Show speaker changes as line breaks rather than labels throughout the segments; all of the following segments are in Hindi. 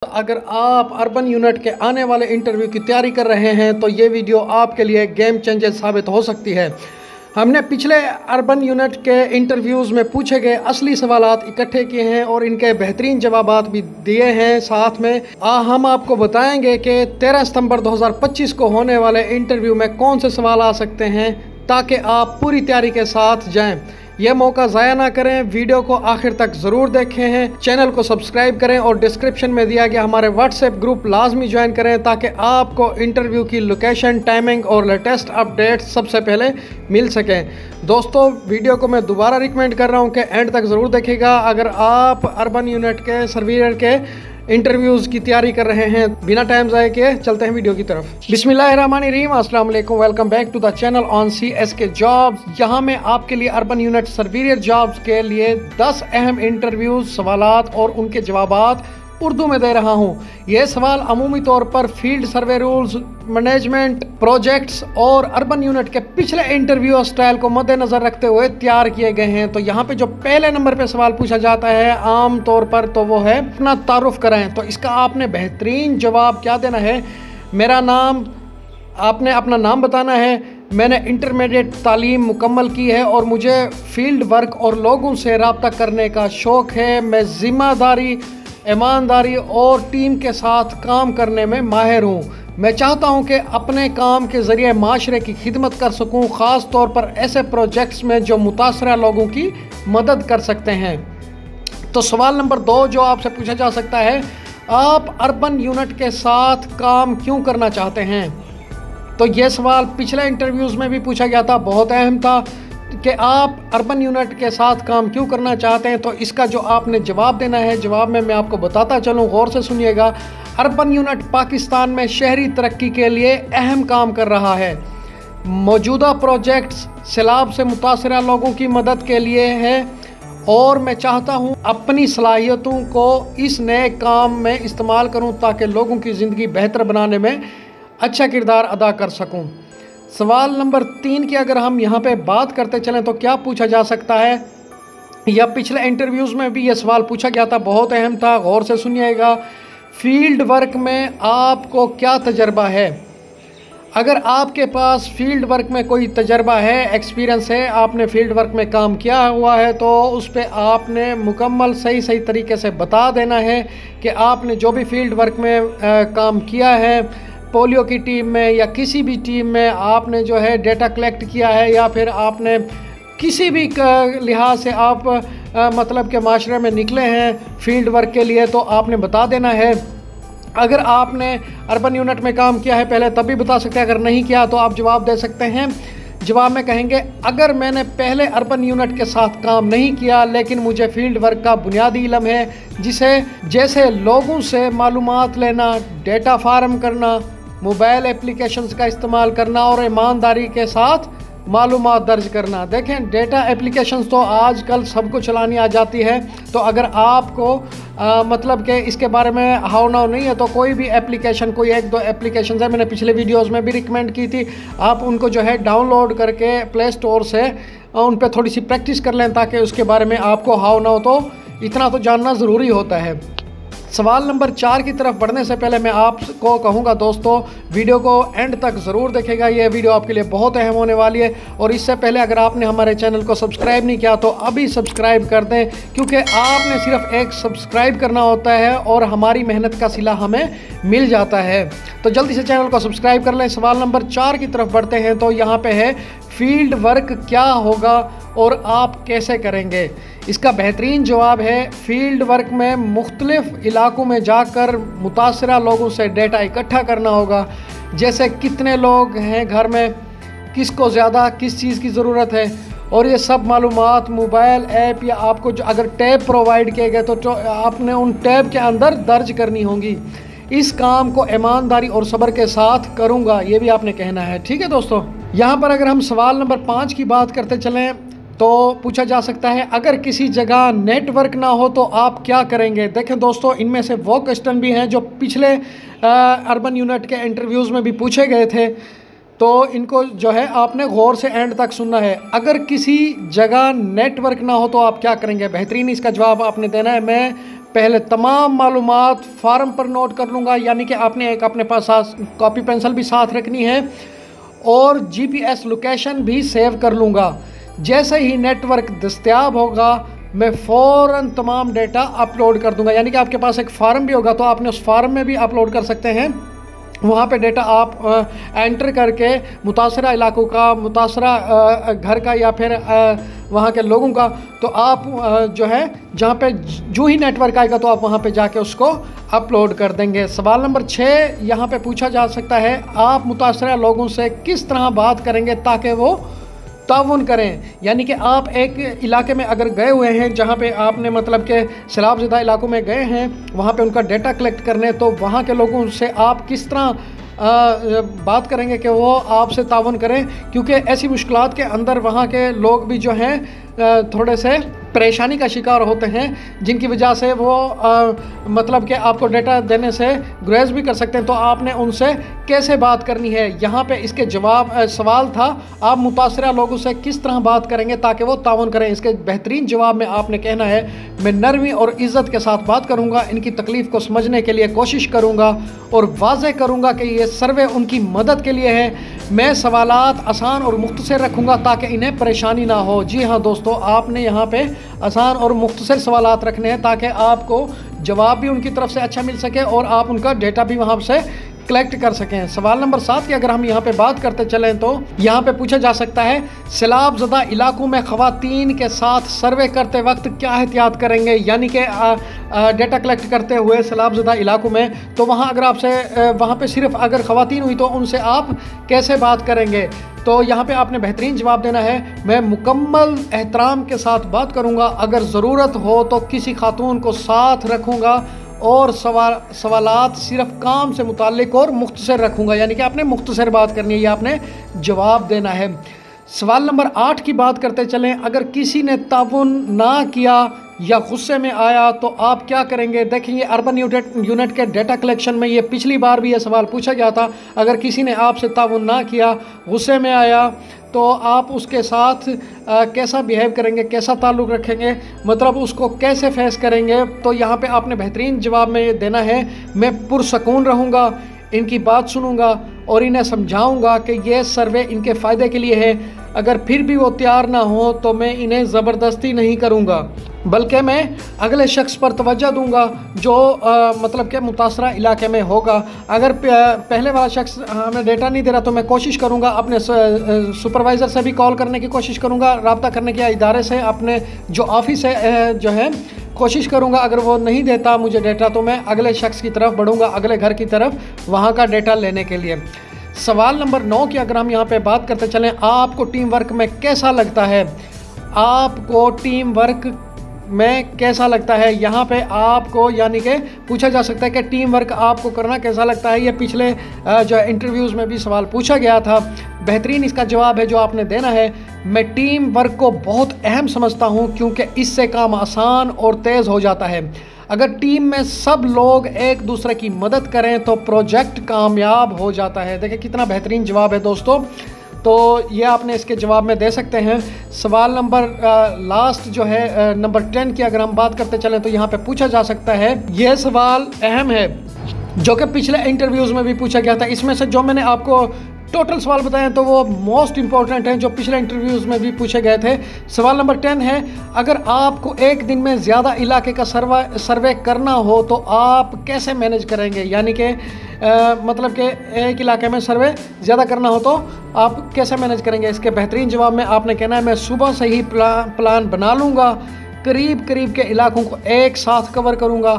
अगर आप अर्बन यूनिट के आने वाले इंटरव्यू की तैयारी कर रहे हैं तो ये वीडियो आपके लिए गेम चेंजर साबित हो सकती है। हमने पिछले अर्बन यूनिट के इंटरव्यूज़ में पूछे गए असली सवालात इकट्ठे किए हैं और इनके बेहतरीन जवाबात भी दिए हैं। साथ में हम आपको बताएंगे कि 13 सितंबर 2025 को होने वाले इंटरव्यू में कौन से सवाल आ सकते हैं ताकि आप पूरी तैयारी के साथ जाएं। यह मौका ज़ाया ना करें, वीडियो को आखिर तक ज़रूर देखें हैं, चैनल को सब्सक्राइब करें और डिस्क्रिप्शन में दिया गया हमारे व्हाट्सएप ग्रुप लाजमी ज्वाइन करें ताकि आपको इंटरव्यू की लोकेशन, टाइमिंग और लेटेस्ट अपडेट सबसे पहले मिल सकें। दोस्तों, वीडियो को मैं दोबारा रिकमेंड कर रहा हूं कि एंड तक ज़रूर देखिएगा अगर आप अर्बन यूनिट के सर्वियर के इंटरव्यूज़ की तैयारी कर रहे हैं। बिना टाइम ज़ाया किए चलते हैं वीडियो की तरफ। बिस्मिल्लाहिर्रहमानिर्रहीम, अस्सलाम वालेकुम, welcome back to the channel on CSK jobs. यहाँ मैं आपके लिए अर्बन यूनिट सर्वियर जॉब्स के लिए 10 अहम इंटरव्यूज़, सवालात और उनके जवाबात उर्दू में दे रहा हूँ। ये सवाल अमूमी तौर पर field survey rules, management projects और अर्बन यूनिट के पिछले इंटरव्यू स्टाइल को मद्देनज़र रखते हुए तैयार किए गए हैं। तो यहाँ पे जो पहले नंबर पे सवाल पूछा जाता है आम तौर पर तो वो है अपना तारुफ कराएं। तो इसका आपने बेहतरीन जवाब क्या देना है? मेरा नाम, आपने अपना नाम बताना है। मैंने इंटरमीडिएट तालीम मुकम्मल की है और मुझे फील्ड वर्क और लोगों से रब्ता करने का शौक़ है। मैं ज़िम्मेदारी, ईमानदारी और टीम के साथ काम करने में माहिर हूँ। मैं चाहता हूँ कि अपने काम के ज़रिए माशरे की खिदमत कर सकूँ, ख़ास तौर पर ऐसे प्रोजेक्ट्स में जो मुतासरा लोगों की मदद कर सकते हैं। तो सवाल नंबर 2 जो आपसे पूछा जा सकता है, आप अर्बन यूनिट के साथ काम क्यों करना चाहते हैं? तो ये सवाल पिछले इंटरव्यूज़ में भी पूछा गया था, बहुत अहम था कि आप अर्बन यूनिट के साथ काम क्यों करना चाहते हैं। तो इसका जो आपने जवाब देना है, जवाब में मैं आपको बताता चलूँ, गौर से सुनिएगा। अर्बन यूनिट पाकिस्तान में शहरी तरक्की के लिए अहम काम कर रहा है। मौजूदा प्रोजेक्ट्स सैलाब से मुतासरा लोगों की मदद के लिए है और मैं चाहता हूँ अपनी सलाहियतों को इस नए काम में इस्तेमाल करूँ ताकि लोगों की ज़िंदगी बेहतर बनाने में अच्छा किरदार अदा कर सकूँ। सवाल नंबर 3 की अगर हम यहाँ पे बात करते चलें तो क्या पूछा जा सकता है, या पिछले इंटरव्यूज़ में भी ये सवाल पूछा गया था, बहुत अहम था, गौर से सुनिएगा। फील्ड वर्क में आपको क्या तजर्बा है? अगर आपके पास फील्ड वर्क में कोई तजर्बा है, एक्सपीरियंस है, आपने फील्ड वर्क में काम किया हुआ है तो उस पर आपने मुकम्मल सही तरीके से बता देना है कि आपने जो भी फील्ड वर्क में काम किया है, पोलियो की टीम में या किसी भी टीम में आपने जो है डेटा कलेक्ट किया है, या फिर आपने किसी भी लिहाज से आप मतलब के माशरे में निकले हैं फील्ड वर्क के लिए, तो आपने बता देना है। अगर आपने अर्बन यूनिट में काम किया है पहले तब भी बता सकते हैं, अगर नहीं किया तो आप जवाब दे सकते हैं। जवाब में कहेंगे, अगर मैंने पहले अर्बन यूनिट के साथ काम नहीं किया लेकिन मुझे फील्ड वर्क का बुनियादी इल्म है, जैसे लोगों से मालूमात लेना, डेटा फार्म करना, मोबाइल एप्लीकेशंस का इस्तेमाल करना और ईमानदारी के साथ मालूमात दर्ज करना। देखें, डेटा एप्लीकेशंस तो आजकल सबको चलानी आ जाती है, तो अगर आपको मतलब कि इसके बारे में हाउ नाउ नहीं है तो कोई भी एप्लीकेशन, कोई 1-2 एप्लीकेशन है, मैंने पिछले वीडियोस में भी रिकमेंड की थी, आप उनको जो है डाउनलोड करके प्ले स्टोर से उन पर थोड़ी सी प्रैक्टिस कर लें ताकि उसके बारे में आपको हाउ नाउ तो इतना तो जानना ज़रूरी होता है। सवाल नंबर 4 की तरफ बढ़ने से पहले मैं आपको कहूँगा दोस्तों, वीडियो को एंड तक ज़रूर देखेगा, यह वीडियो आपके लिए बहुत अहम होने वाली है। और इससे पहले अगर आपने हमारे चैनल को सब्सक्राइब नहीं किया तो अभी सब्सक्राइब कर दें, क्योंकि आपने सिर्फ एक सब्सक्राइब करना होता है और हमारी मेहनत का सिला हमें मिल जाता है। तो जल्दी से चैनल को सब्सक्राइब कर लें। सवाल नंबर 4 की तरफ बढ़ते हैं तो यहाँ पर है, फील्ड वर्क क्या होगा और आप कैसे करेंगे? इसका बेहतरीन जवाब है, फील्ड वर्क में मुख्तलिफ इलाकों में जाकर मुतासरा लोगों से डेटा इकट्ठा करना होगा, जैसे कितने लोग हैं घर में, किसको ज़्यादा किस चीज़ की ज़रूरत है, और ये सब मालूमात मोबाइल ऐप या आपको जो अगर टैब प्रोवाइड किए गए तो आपने उन टैब के अंदर दर्ज करनी होंगी। इस काम को ईमानदारी और सब्र के साथ करूँगा, ये भी आपने कहना है। ठीक है दोस्तों, यहाँ पर अगर हम सवाल नंबर 5 की बात करते चलें तो पूछा जा सकता है, अगर किसी जगह नेटवर्क ना हो तो आप क्या करेंगे? देखें दोस्तों, इनमें से वो क्वेश्चन भी हैं जो पिछले अर्बन यूनिट के इंटरव्यूज़ में भी पूछे गए थे, तो इनको जो है आपने गौर से एंड तक सुनना है। अगर किसी जगह नेटवर्क ना हो तो आप क्या करेंगे? बेहतरीन इसका जवाब आपने देना है। मैं पहले तमाम मालूमात फार्म पर नोट कर लूँगा, यानी कि आपने एक अपने पास कॉपी पेंसिल भी साथ रखनी है और जीपीएस लोकेशन भी सेव कर लूँगा। जैसे ही नेटवर्क दस्तयाब होगा मैं फ़ौरन तमाम डेटा अपलोड कर दूँगा। यानी कि आपके पास एक फार्म भी होगा तो आपने उस फार्म में भी अपलोड कर सकते हैं। वहाँ पे डेटा आप एंटर करके मुतासरा इलाकों का, मुतासरा घर का या फिर वहाँ के लोगों का, तो आप जो है जहाँ पे जो ही नेटवर्क आएगा तो आप वहाँ पे जाके उसको अपलोड कर देंगे। सवाल नंबर 6 यहाँ पे पूछा जा सकता है, आप मुतासरा लोगों से किस तरह बात करेंगे ताकि वो ताउन करें। यानी कि आप एक इलाके में अगर गए हुए हैं जहाँ पे आपने मतलब के सैलाब-ज़दा इलाकों में गए हैं, वहाँ पे उनका डेटा कलेक्ट करने, तो वहाँ के लोगों से आप किस तरह बात करेंगे कि वो आपसे ताउन करें, क्योंकि ऐसी मुश्किलात के अंदर वहाँ के लोग भी जो हैं थोड़े से परेशानी का शिकार होते हैं, जिनकी वजह से वो मतलब कि आपको डेटा देने से गुरेज भी कर सकते हैं। तो आपने उनसे कैसे बात करनी है, यहाँ पे इसके जवाब सवाल था आप मुतासरा लोगों से किस तरह बात करेंगे ताकि वो ताउन करें। इसके बेहतरीन जवाब में आपने कहना है मैं नरमी और इज़्ज़त के साथ बात करूँगा, इनकी तकलीफ़ को समझने के लिए कोशिश करूँगा और वाज़ेह करूँगा कि ये सर्वे उनकी मदद के लिए है। मैं सवालात आसान और मुख्तसर रखूँगा ताकि इन्हें परेशानी ना हो। जी हाँ दोस्तों, आपने यहाँ पे आसान और मुख्तसर सवालात रखने हैं ताकि आपको जवाब भी उनकी तरफ से अच्छा मिल सके और आप उनका डेटा भी वहाँ से कलेक्ट कर सकें। सवाल नंबर 7 की अगर हम यहाँ पे बात करते चलें तो यहाँ पे पूछा जा सकता है, सैलाब-ज़दा इलाकों में ख़वातीन के साथ सर्वे करते वक्त क्या एहतियात करेंगे। यानी कि डेटा कलेक्ट करते हुए सैलाब-ज़दा इलाकों में, तो वहाँ अगर आपसे वहाँ पे सिर्फ अगर ख़वातीन हुई तो उनसे आप कैसे बात करेंगे। तो यहाँ पे आपने बेहतरीन जवाब देना है, मैं मुकम्मल एहतराम के साथ बात करूँगा, अगर ज़रूरत हो तो किसी खातून को साथ रखूँगा और सवालात सिर्फ काम से मुताल्लिक़ और मुख्तसर रखूँगा। यानी कि आपने मुख्तसर बात करनी है, ये आपने जवाब देना है। सवाल नंबर 8 की बात करते चलें, अगर किसी ने ताउन ना किया या गुस्से में आया तो आप क्या करेंगे। देखिए ये अर्बन यूनिट के डेटा कलेक्शन में ये पिछली बार भी ये सवाल पूछा गया था, अगर किसी ने आपसे ताउन ना किया, गुस्से में आया, तो आप उसके साथ कैसा बिहेव करेंगे, कैसा ताल्लुक़ रखेंगे, मतलब उसको कैसे फेस करेंगे। तो यहाँ पे आपने बेहतरीन जवाब में ये देना है, मैं पुरसकून रहूँगा, इनकी बात सुनूंगा और इन्हें समझाऊंगा कि ये सर्वे इनके फ़ायदे के लिए है। अगर फिर भी वो तैयार ना हो तो मैं इन्हें ज़बरदस्ती नहीं करूंगा, बल्कि मैं अगले शख्स पर तवज्जो दूंगा जो मतलब के मुतासरा इलाके में होगा। अगर पहले वाला शख्स हमें डेटा नहीं दे रहा तो मैं कोशिश करूंगा अपने सुपरवाइज़र से भी कॉल करने की कोशिश करूंगा, रब्ता करने के इदारे से, अपने जो ऑफिस है जो है कोशिश करूंगा। अगर वो नहीं देता मुझे डेटा तो मैं अगले शख्स की तरफ बढ़ूंगा, अगले घर की तरफ, वहाँ का डेटा लेने के लिए। सवाल नंबर 9 की अगर हम यहाँ पे बात करते चलें, आपको टीम वर्क में कैसा लगता है, आपको टीम वर्क में कैसा लगता है। यहाँ पे आपको यानी कि पूछा जा सकता है कि टीम वर्क आपको करना कैसा लगता है। ये पिछले जो इंटरव्यूज़ में भी सवाल पूछा गया था। बेहतरीन इसका जवाब है जो आपने देना है, मैं टीम वर्क को बहुत अहम समझता हूँ क्योंकि इससे काम आसान और तेज़ हो जाता है। अगर टीम में सब लोग एक दूसरे की मदद करें तो प्रोजेक्ट कामयाब हो जाता है। देखिए कितना बेहतरीन जवाब है दोस्तों, तो ये आपने इसके जवाब में दे सकते हैं। सवाल नंबर लास्ट जो है नंबर 10 की अगर हम बात करते चलें तो यहाँ पे पूछा जा सकता है, ये सवाल अहम है जो कि पिछले इंटरव्यूज़ में भी पूछा गया था। इसमें से जो मैंने आपको टोटल सवाल बताए तो वो मोस्ट इंपॉर्टेंट हैं जो पिछले इंटरव्यूज़ में भी पूछे गए थे। सवाल नंबर 10 है, अगर आपको एक दिन में ज़्यादा इलाके का सर्वे करना हो तो आप कैसे मैनेज करेंगे। यानी कि मतलब कि एक इलाके में सर्वे ज़्यादा करना हो तो आप कैसे मैनेज करेंगे। इसके बेहतरीन जवाब में आपने कहना है, मैं सुबह से ही प्लान बना लूँगा, करीब करीब के इलाकों को एक साथ कवर करूँगा,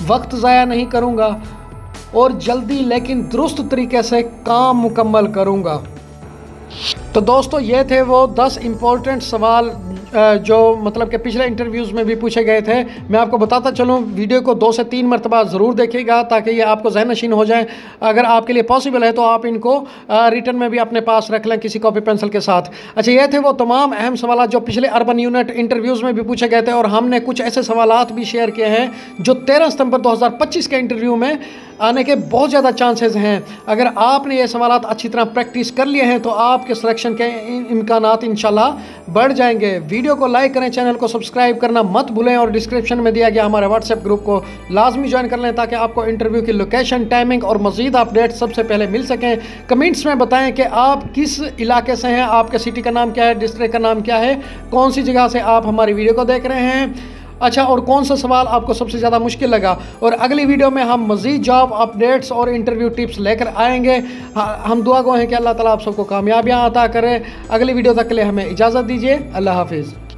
वक्त ज़ाया नहीं करूँगा और जल्दी लेकिन दुरुस्त तरीके से काम मुकम्मल करूँगा। तो दोस्तों ये थे वो 10 इम्पोर्टेंट सवाल जो मतलब कि पिछले इंटरव्यूज़ में भी पूछे गए थे। मैं आपको बताता चलूँ, वीडियो को 2 से 3 मरतबा ज़रूर देखिएगा ताकि ये आपको ज़हन नशीन हो जाए। अगर आपके लिए पॉसिबल है तो आप इनको रिटर्न में भी अपने पास रख लें किसी कॉपी पेंसिल के साथ। अच्छा, ये थे वो तमाम अहम सवाल जो पिछले अर्बन यूनिट इंटरव्यूज़ में भी पूछे गए थे और हमने कुछ ऐसे सवालात भी शेयर किए हैं जो 13 सितंबर 2025 के इंटरव्यू में आने के बहुत ज़्यादा चांसेस हैं। अगर आपने ये सवालात अच्छी तरह प्रैक्टिस कर लिए हैं तो आपके सिलेक्शन के इम्कानात इंशाल्लाह बढ़ जाएंगे। वीडियो को लाइक करें, चैनल को सब्सक्राइब करना मत भूलें और डिस्क्रिप्शन में दिया गया हमारे व्हाट्सएप ग्रुप को लाजमी ज्वाइन कर लें ताकि आपको इंटरव्यू की लोकेशन, टाइमिंग और मज़ीद अपडेट सबसे पहले मिल सकें। कमेंट्स में बताएं कि आप किस इलाके से हैं, आपके सिटी का नाम क्या है, डिस्ट्रिक्ट का नाम क्या है, कौन सी जगह से आप हमारी वीडियो को देख रहे हैं, अच्छा, और कौन सा सवाल आपको सबसे ज़्यादा मुश्किल लगा। और अगली वीडियो में हम मज़ीद जॉब अपडेट्स और इंटरव्यू टिप्स लेकर आएंगे। हम दुआ गो हैं कि अल्लाह ताला आप सबको कामयाबियाँ अता करे। अगली वीडियो तक के लिए हमें इजाज़त दीजिए। अल्लाह हाफिज़।